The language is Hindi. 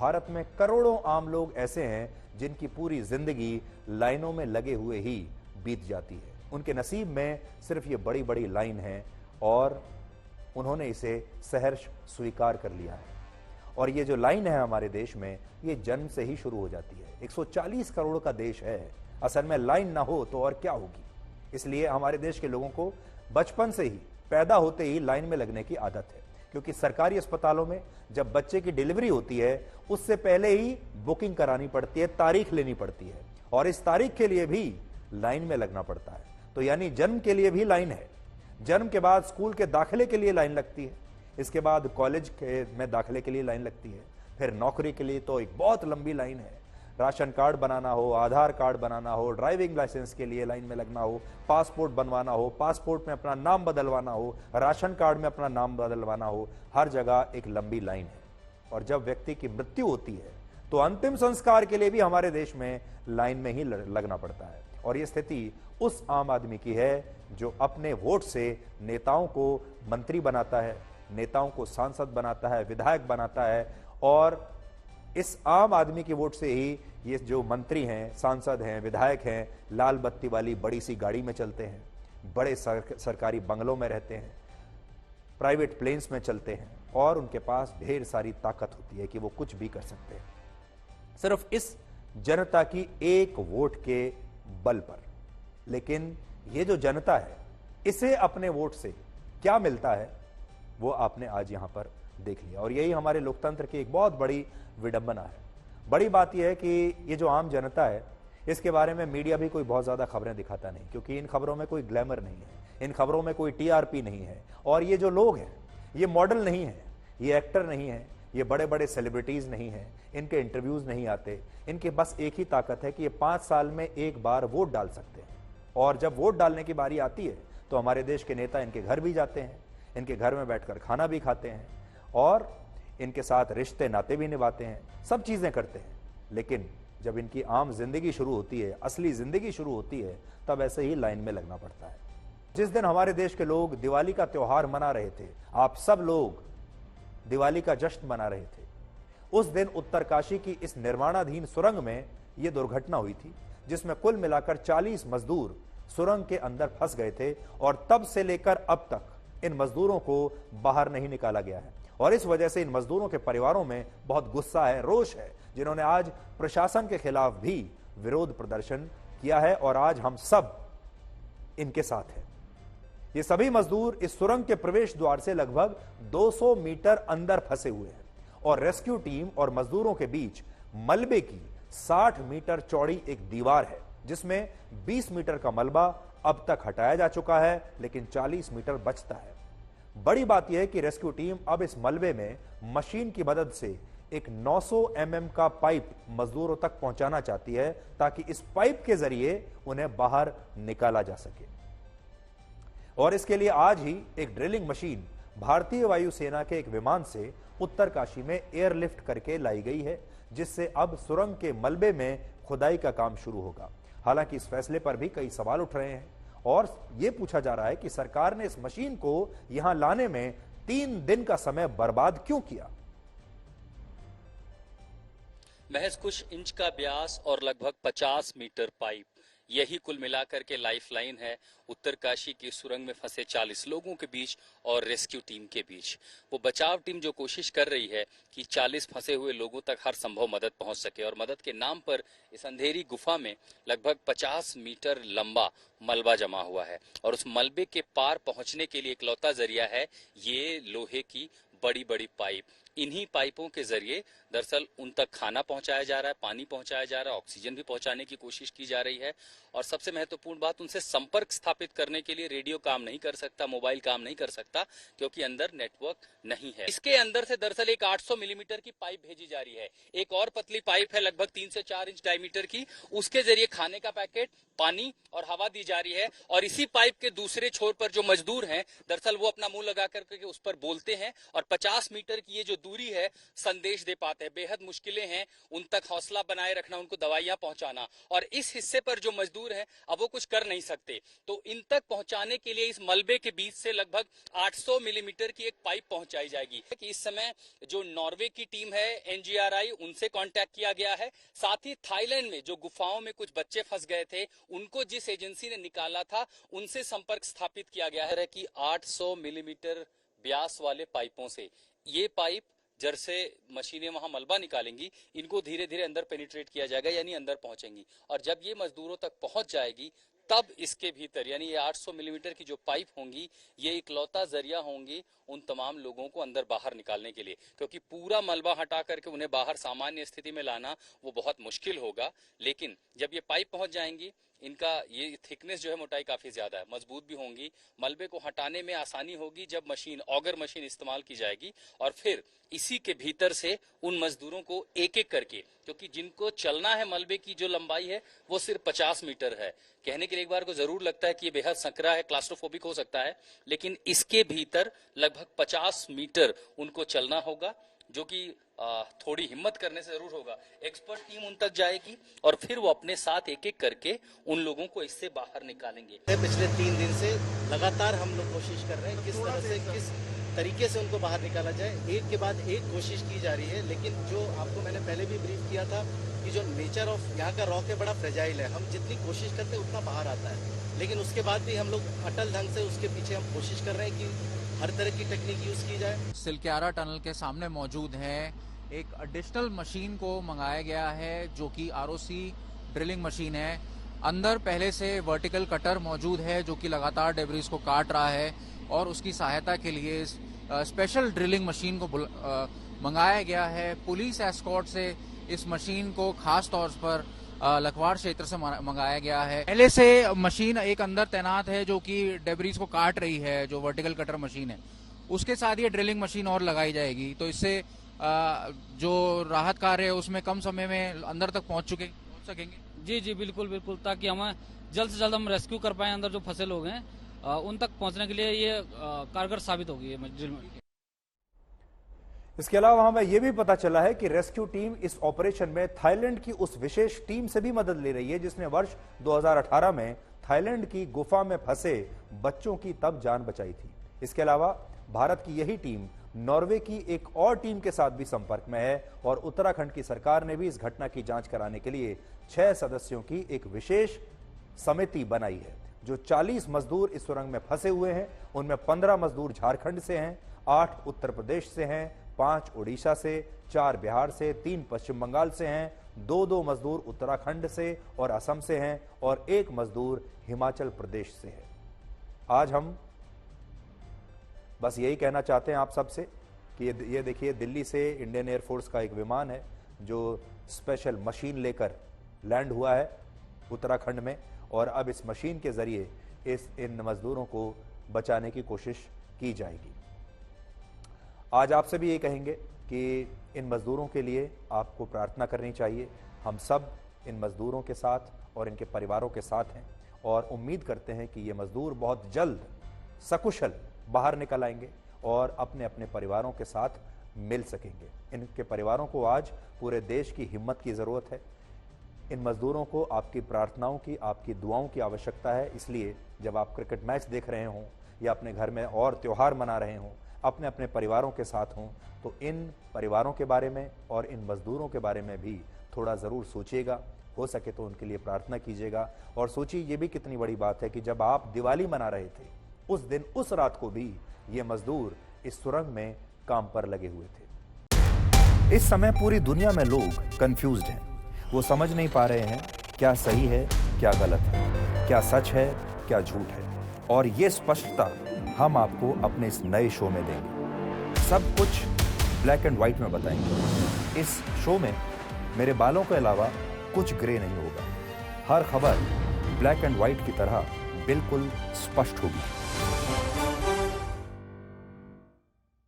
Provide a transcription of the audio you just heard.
भारत में करोड़ों आम लोग ऐसे हैं जिनकी पूरी जिंदगी लाइनों में लगे हुए ही बीत जाती है। उनके नसीब में सिर्फ ये बड़ी बड़ी लाइन है और उन्होंने इसे सहर्ष स्वीकार कर लिया है। और ये जो लाइन है हमारे देश में, ये जन्म से ही शुरू हो जाती है। 140 करोड़ का देश है, असल में लाइन ना हो तो और क्या होगी। इसलिए हमारे देश के लोगों को बचपन से ही, पैदा होते ही लाइन में लगने की आदत है, क्योंकि सरकारी अस्पतालों में जब बच्चे की डिलीवरी होती है उससे पहले ही बुकिंग करानी पड़ती है, तारीख लेनी पड़ती है और इस तारीख के लिए भी लाइन में लगना पड़ता है। तो यानी जन्म के लिए भी लाइन है, जन्म के बाद स्कूल के दाखिले के लिए लाइन लगती है, इसके बाद कॉलेज में दाखिले के लिए लाइन लगती है, फिर नौकरी के लिए तो एक बहुत लंबी लाइन है। राशन कार्ड बनाना हो, आधार कार्ड बनाना हो, ड्राइविंग लाइसेंस के लिए लाइन में लगना हो, पासपोर्ट बनवाना हो, पासपोर्ट में अपना नाम बदलवाना हो, राशन कार्ड में अपना नाम बदलवाना हो, हर जगह एक लंबी लाइन है। और जब व्यक्ति की मृत्यु होती है तो अंतिम संस्कार के लिए भी हमारे देश में लाइन में ही लगना पड़ता है। और यह स्थिति उस आम आदमी की है जो अपने वोट से नेताओं को मंत्री बनाता है, नेताओं को सांसद बनाता है, विधायक बनाता है, और इस आम आदमी की वोट से ही ये जो मंत्री हैं, सांसद हैं, विधायक हैं, लाल बत्ती वाली बड़ी सी गाड़ी में चलते हैं, बड़े सरकारी बंगलों में रहते हैं, प्राइवेट प्लेन्स में चलते हैं और उनके पास ढेर सारी ताकत होती है कि वो कुछ भी कर सकते हैं, सिर्फ इस जनता की एक वोट के बल पर। लेकिन ये जो जनता है, इसे अपने वोट से क्या मिलता है वो आपने आज यहां पर देख लिया। और यही हमारे लोकतंत्र की एक बहुत बड़ी विडंबना है। बड़ी बात यह है कि ये जो आम जनता है, इसके बारे में मीडिया भी कोई बहुत ज्यादा खबरें दिखाता नहीं, क्योंकि इन खबरों में कोई ग्लैमर नहीं है, इन खबरों में कोई टीआरपी नहीं है। और ये जो लोग हैं, ये मॉडल नहीं है, ये एक्टर नहीं है, ये बड़े बड़े सेलिब्रिटीज नहीं है, इनके इंटरव्यूज नहीं आते। इनके बस एक ही ताकत है कि ये 5 साल में एक बार वोट डाल सकते हैं। और जब वोट डालने की बारी आती है तो हमारे देश के नेता इनके घर भी जाते हैं, इनके घर में बैठकर खाना भी खाते हैं और इनके साथ रिश्ते नाते भी निभाते हैं, सब चीजें करते हैं। लेकिन जब इनकी आम जिंदगी शुरू होती है, असली जिंदगी शुरू होती है, तब ऐसे ही लाइन में लगना पड़ता है। जिस दिन हमारे देश के लोग दिवाली का त्योहार मना रहे थे, आप सब लोग दिवाली का जश्न मना रहे थे, उस दिन उत्तरकाशी की इस निर्माणाधीन सुरंग में यह दुर्घटना हुई थी, जिसमें कुल मिलाकर 40 मजदूर सुरंग के अंदर फंस गए थे और तब से लेकर अब तक इन मजदूरों को बाहर नहीं निकाला गया है। और इस वजह से इन मजदूरों के परिवारों में बहुत गुस्सा है, रोष है, जिन्होंने आज प्रशासन के खिलाफ भी विरोध प्रदर्शन किया है और आज हम सब इनके साथ हैं। ये सभी मजदूर इस सुरंग के प्रवेश द्वार से लगभग 200 मीटर अंदर फंसे हुए हैं और रेस्क्यू टीम और मजदूरों के बीच मलबे की 60 मीटर चौड़ी एक दीवार है, जिसमें 20 मीटर का मलबा अब तक हटाया जा चुका है, लेकिन 40 मीटर बचता है। बड़ी बात यह है कि रेस्क्यू टीम अब इस मलबे में मशीन की मदद से एक 900 mm का पाइप मजदूरों तक पहुंचाना चाहती है, ताकि इस पाइप के जरिए उन्हें बाहर निकाला जा सके। और इसके लिए आज ही एक ड्रिलिंग मशीन भारतीय वायुसेना के एक विमान से उत्तरकाशी में एयरलिफ्ट करके लाई गई है, जिससे अब सुरंग के मलबे में खुदाई का काम शुरू होगा। हालांकि इस फैसले पर भी कई सवाल उठ रहे हैं और यह पूछा जा रहा है कि सरकार ने इस मशीन को यहां लाने में 3 दिन का समय बर्बाद क्यों किया। महज कुछ इंच का व्यास और लगभग 50 मीटर पाइप, यही कुल मिलाकर के लाइफलाइन है उत्तरकाशी की सुरंग में फंसे 40 लोगों के बीच और रेस्क्यू टीम के बीच। वो बचाव टीम जो कोशिश कर रही है कि 40 फंसे हुए लोगों तक हर संभव मदद पहुंच सके, और मदद के नाम पर इस अंधेरी गुफा में लगभग 50 मीटर लंबा मलबा जमा हुआ है और उस मलबे के पार पहुंचने के लिए इकलौता जरिया है ये लोहे की बड़ी बड़ी पाइप। इन्हीं पाइपों के जरिए दरअसल उन तक खाना पहुंचाया जा रहा है, पानी पहुंचाया जा रहा है, ऑक्सीजन भी पहुंचाने की कोशिश की जा रही है। और सबसे महत्वपूर्ण बात, उनसे संपर्क स्थापित करने के लिए रेडियो काम नहीं कर सकता, मोबाइल काम नहीं कर सकता, क्योंकि अंदर नेटवर्क नहीं है। इसके अंदर से दरअसल एक 800 मिलीमीटर की पाइप भेजी जा रही है। एक और पतली पाइप है लगभग 3 से 4 इंच डायमीटर की, उसके जरिए खाने का पैकेट, पानी और हवा दी जा रही है। और इसी पाइप के दूसरे छोर पर जो मजदूर हैं, दरअसल वो अपना मुंह लगा करके उस पर बोलते हैं और 50 मीटर की ये जो दूरी है संदेश दे पाते हैं। बेहद मुश्किलें हैं उन तक हौसला बनाए रखना, उनको दवाइयां पहुंचाना, और इस हिस्से पर जो मजदूर हैं अब वो कुछ कर नहीं सकते। तो इन तक पहुंचाने के लिए इस मलबे के बीच से लगभग 800 मिलीमीटर की एक पाइप पहुंचाई जाएगी। कि इस समय जो नॉर्वे की टीम है एनजीआरआई, उनसे कांटेक्ट किया गया है। साथ ही थाईलैंड में जो गुफाओं में कुछ बच्चे फंस गए थे उनको जिस एजेंसी ने निकाला था उनसे संपर्क स्थापित किया गया है कि 800 मिलीमीटर व्यास वाले पाइपों से ये पाइप जड़ से मशीनें वहां मलबा निकालेंगी, इनको धीरे धीरे अंदर पेनिट्रेट किया जाएगा, यानी अंदर पहुंचेंगी, और जब ये मजदूरों तक पहुंच जाएगी तब इसके भीतर यानी ये 800 मिलीमीटर की जो पाइप होंगी ये इकलौता जरिया होंगी उन तमाम लोगों को अंदर बाहर निकालने के लिए, क्योंकि पूरा मलबा हटा करके उन्हें बाहर सामान्य स्थिति में लाना वो बहुत मुश्किल होगा। लेकिन जब ये पाइप पहुंच जाएंगी, इनका ये थिकनेस जो है, मोटाई काफी ज्यादा है, मजबूत भी होंगी, मलबे को हटाने में आसानी होगी जब मशीन ऑगर मशीन इस्तेमाल की जाएगी, और फिर इसी के भीतर से उन मजदूरों को एक एक करके, क्योंकि जिनको चलना है मलबे की जो लंबाई है वो सिर्फ 50 मीटर है। कहने के लिए एक बार को जरूर लगता है कि ये बेहद संकरा है, क्लास्ट्रोफोबिक हो सकता है, लेकिन इसके भीतर लगभग 50 मीटर उनको चलना होगा, जो कि थोड़ी हिम्मत करने से जरूर होगा। एक्सपर्ट टीम उन तक जाएगी और फिर वो अपने साथ एक एक करके उन लोगों को इससे बाहर निकालेंगे। पिछले 3 दिन से लगातार हम लोग कोशिश कर रहे हैं किस तरह से, किस तरीके से उनको बाहर निकाला जाए। एक के बाद एक कोशिश की जा रही है, लेकिन जो आपको मैंने पहले भी ब्रीफ किया था कि जो नेचर ऑफ यहाँ का रॉक है बड़ा फ्रेजाइल है, हम जितनी कोशिश करते हैं उतना बाहर आता है, लेकिन उसके बाद भी हम लोग अटल ढंग से उसके पीछे हम कोशिश कर रहे हैं कि हर तरह की टेक्निक यूज की जाए। सिलक्यारा टनल के सामने मौजूद है, एक एडिशनल मशीन को मंगाया गया है जो कि आरओसी ड्रिलिंग मशीन है। अंदर पहले से वर्टिकल कटर मौजूद है जो कि लगातार डेब्रिस को काट रहा है, और उसकी सहायता के लिए स्पेशल ड्रिलिंग मशीन को मंगाया गया है। पुलिस एस्कॉर्ट से इस मशीन को खास तौर पर लखवाड़ क्षेत्र से मंगाया गया है। पहले से मशीन एक अंदर तैनात है जो कि डेब्रिस को काट रही है, जो वर्टिकल कटर मशीन है, उसके साथ ये ड्रिलिंग मशीन और लगाई जाएगी, तो इससे जो राहत कार्य है उसमें कम समय में अंदर तक पहुंच सकेंगे। जी जी बिल्कुल बिल्कुल, ताकि हम जल्द से जल्द हम रेस्क्यू कर पाए अंदर जो फंसे लोग हैं, उन तक पहुंचने के लिए ये कारगर साबित होगी ये। इसके अलावा हमें यह भी पता चला है कि रेस्क्यू टीम इस ऑपरेशन में थाईलैंड की उस विशेष टीम से भी मदद ले रही है जिसने वर्ष 2018 में थाईलैंड की गुफा में फंसे बच्चों की तब जान बचाई थी। इसके अलावा भारत की यही टीम नॉर्वे की एक और टीम के साथ भी संपर्क में है, और उत्तराखंड की सरकार ने भी इस घटना की जांच कराने के लिए 6 सदस्यों की एक विशेष समिति बनाई है। जो 40 मजदूर इस सुरंग में फंसे हुए हैं उनमें 15 मजदूर झारखंड से हैं, 8 उत्तर प्रदेश से हैं, 5 ओडिशा से, 4 बिहार से, 3 पश्चिम बंगाल से हैं, 2 मजदूर उत्तराखंड से और असम से हैं, और 1 मजदूर हिमाचल प्रदेश से है। आज हम बस यही कहना चाहते हैं आप सबसे कि ये देखिए, दिल्ली से इंडियन एयरफोर्स का एक विमान है जो स्पेशल मशीन लेकर लैंड हुआ है उत्तराखंड में, और अब इस मशीन के जरिए इन मजदूरों को बचाने की कोशिश की जाएगी। आज आपसे भी ये कहेंगे कि इन मजदूरों के लिए आपको प्रार्थना करनी चाहिए। हम सब इन मजदूरों के साथ और इनके परिवारों के साथ हैं, और उम्मीद करते हैं कि ये मजदूर बहुत जल्द सकुशल बाहर निकल आएंगे और अपने अपने परिवारों के साथ मिल सकेंगे। इनके परिवारों को आज पूरे देश की हिम्मत की जरूरत है। इन मजदूरों को आपकी प्रार्थनाओं की, आपकी दुआओं की आवश्यकता है। इसलिए जब आप क्रिकेट मैच देख रहे हों या अपने घर में और त्योहार मना रहे हों, अपने अपने परिवारों के साथ हों, तो इन परिवारों के बारे में और इन मजदूरों के बारे में भी थोड़ा ज़रूर सोचिएगा। हो सके तो उनके लिए प्रार्थना कीजिएगा। और सोचिए, ये भी कितनी बड़ी बात है कि जब आप दिवाली मना रहे थे उस दिन, उस रात को भी ये मजदूर इस सुरंग में काम पर लगे हुए थे। इस समय पूरी दुनिया में लोग कंफ्यूज्ड हैं। वो समझ नहीं पा रहे हैं क्या सही है, क्या गलत है, क्या सच है, क्या झूठ है। और ये स्पष्टता हम आपको अपने इस नए शो में देंगे। सब कुछ ब्लैक एंड व्हाइट में बताएंगे। इस शो में मेरे बालों के अलावा कुछ ग्रे नहीं होगा। हर खबर ब्लैक एंड व्हाइट की तरह बिल्कुल स्पष्ट होगी।